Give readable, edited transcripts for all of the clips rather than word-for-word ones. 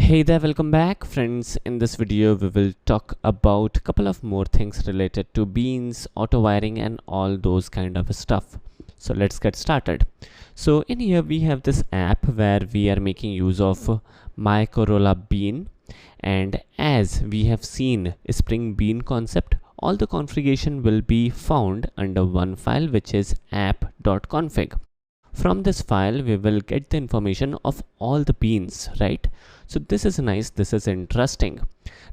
Hey there, welcome back friends. In this video we will talk about a couple of more things related to beans, auto wiring and all those kind of stuff. So let's get started. So in here we have this app where we are making use of My Corolla Bean, and as we have seen Spring Bean concept, all the configuration will be found under one file, which is app.config. From this file we will get the information of all the beans, right? So this is nice, this is interesting.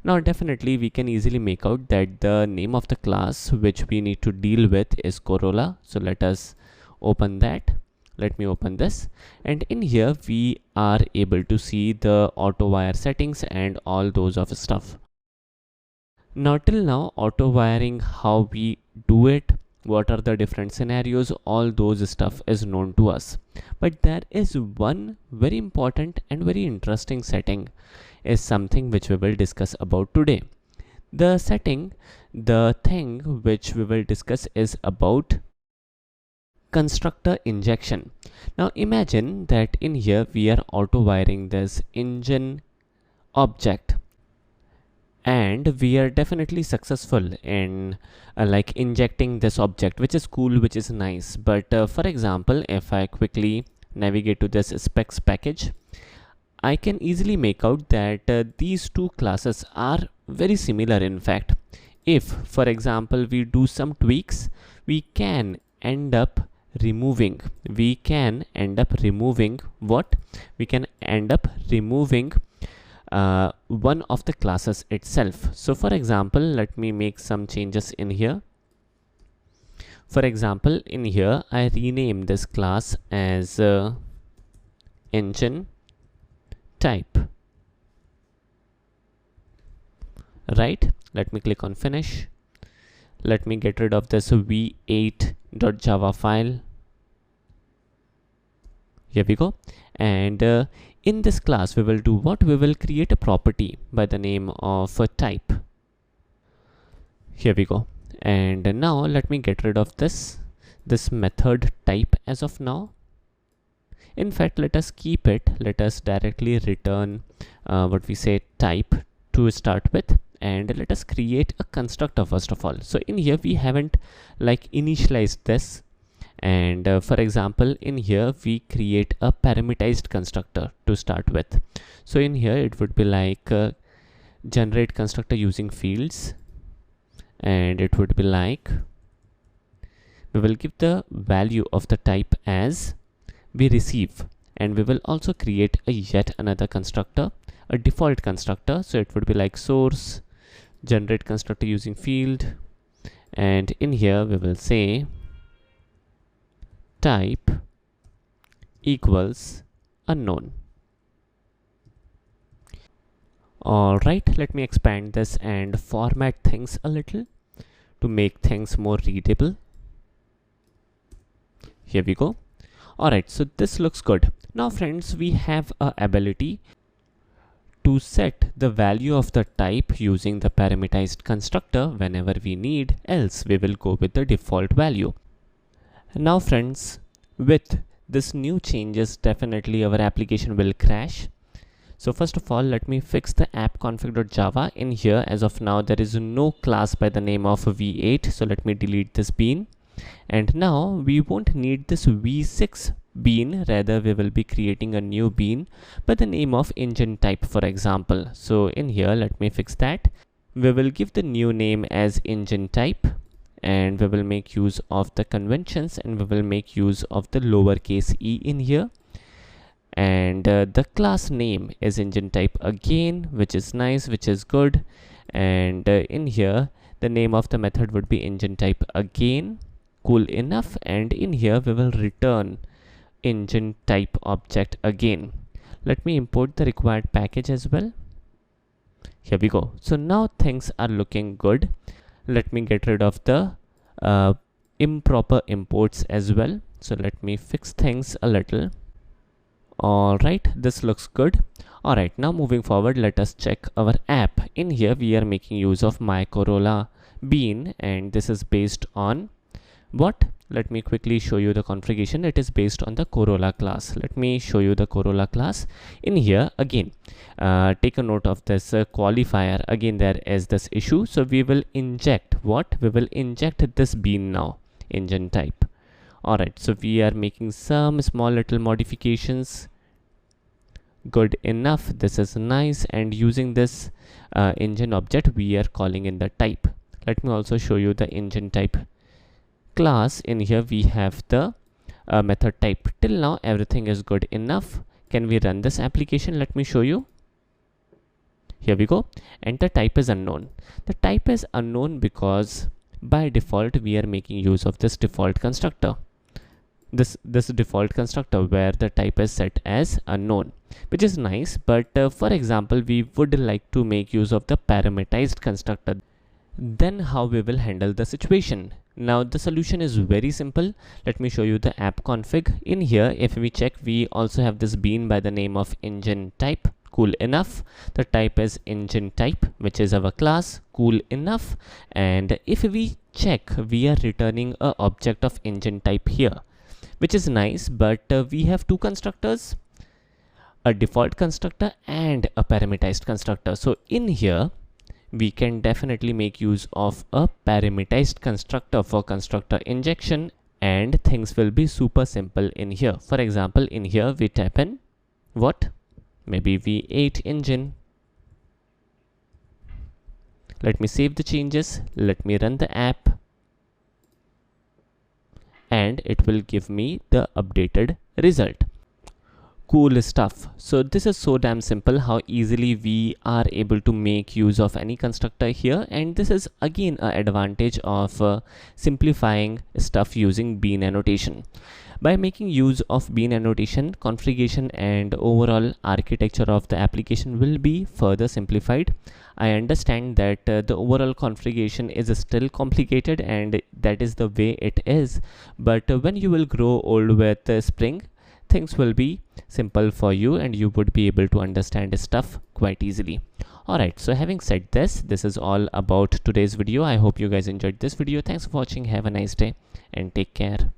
Now definitely we can easily make out that the name of the class which we need to deal with is Corolla. So let us open that. Let me open this, and in here we are able to see the auto wire settings and all those of stuff. Now till now, auto wiring, how we do it, what are the different scenarios, all those stuff is known to us. But there is one very important and very interesting setting, is something which we will discuss about today. The thing which we will discuss is about constructor injection. Now imagine that in here we are auto wiring this engine object, and we are definitely successful in like injecting this object, which is cool, which is nice. But for example, if I quickly navigate to this specs package, I can easily make out that these two classes are very similar. In fact, if for example we do some tweaks, we can end up removing what? We can end up removing one of the classes itself. So for example, let me make some changes in here. For example, in here I rename this class as engine type, right? Let me click on finish. Let me get rid of this v8.java file. Here we go. And in this class we will do what? We will create a property by the name of type. Here we go. And now let me get rid of this method type as of now. In fact, let us keep it. Let us directly return what we say type to start with, and let us create a constructor first of all. So in here we haven't like initialized this, and for example in here we create a parameterized constructor to start with. So in here it would be like generate constructor using fields, and it would be like we will give the value of the type as we receive, and we will also create a yet another constructor, a default constructor. So it would be like source generate constructor using field, and in here we will say type equals unknown. Alright, let me expand this and format things a little to make things more readable. Here we go. Alright, so this looks good. Now friends, we have a ability to set the value of the type using the parameterized constructor whenever we need, else we will go with the default value. Now friends, with this new changes, definitely our application will crash. So first of all, let me fix the app config.java. In here as of now there is no class by the name of v8, so let me delete this bean. And now we won't need this v6 bean, rather we will be creating a new bean by the name of engine type, for example. So in here let me fix that. We will give the new name as engine type, and we will make use of the conventions, and we will make use of the lowercase e in here. And the class name is engine type again, which is nice, which is good. And in here the name of the method would be engine type again, cool enough. And in here we will return engine type object again. Let me import the required package as well. Here we go. So now things are looking good. Let me get rid of the improper imports as well. So let me fix things a little. Alright, this looks good. Alright, now moving forward, let us check our app. In here we are making use of My Corolla Bean, and this is based on what? let me quickly show you the configuration. It is based on the Corolla class. Let me show you the Corolla class. In here again, take a note of this qualifier. Again, there is this issue, so we will inject what? We will inject this bean now, engine type. Alright, so we are making some small little modifications. Good enough, this is nice. And using this engine object, we are calling in the type. Let me also show you the engine type class. In here we have the method type. Till now everything is good enough. Can we run this application? Let me show you. Here we go, and the type is unknown. The type is unknown because by default we are making use of this default constructor, this default constructor where the type is set as unknown, which is nice. But for example, we would like to make use of the parameterized constructor. Then how we will handle the situation? Now the solution is very simple. Let me show you the app config. In here, if we check, we also have this bean by the name of engine type. Cool enough. The type is engine type, which is our class. Cool enough. And if we check, we are returning a object of engine type here, which is nice. But we have two constructors, a default constructor and a parameterized constructor. So in here we can definitely make use of a parameterized constructor for constructor injection, and things will be super simple in here. For example, in here we type in what? Maybe V8 engine. Let me save the changes. Let me run the app, and it will give me the updated result. Cool stuff. So this is so damn simple how easily we are able to make use of any constructor here. And this is again an advantage of simplifying stuff using bean annotation. By making use of bean annotation, configuration and overall architecture of the application will be further simplified. I understand that the overall configuration is still complicated, and that is the way it is. But when you will grow old with Spring, things will be simple for you and you would be able to understand stuff quite easily. Alright, so having said this is all about today's video. I hope you guys enjoyed this video. Thanks for watching. Have a nice day and take care.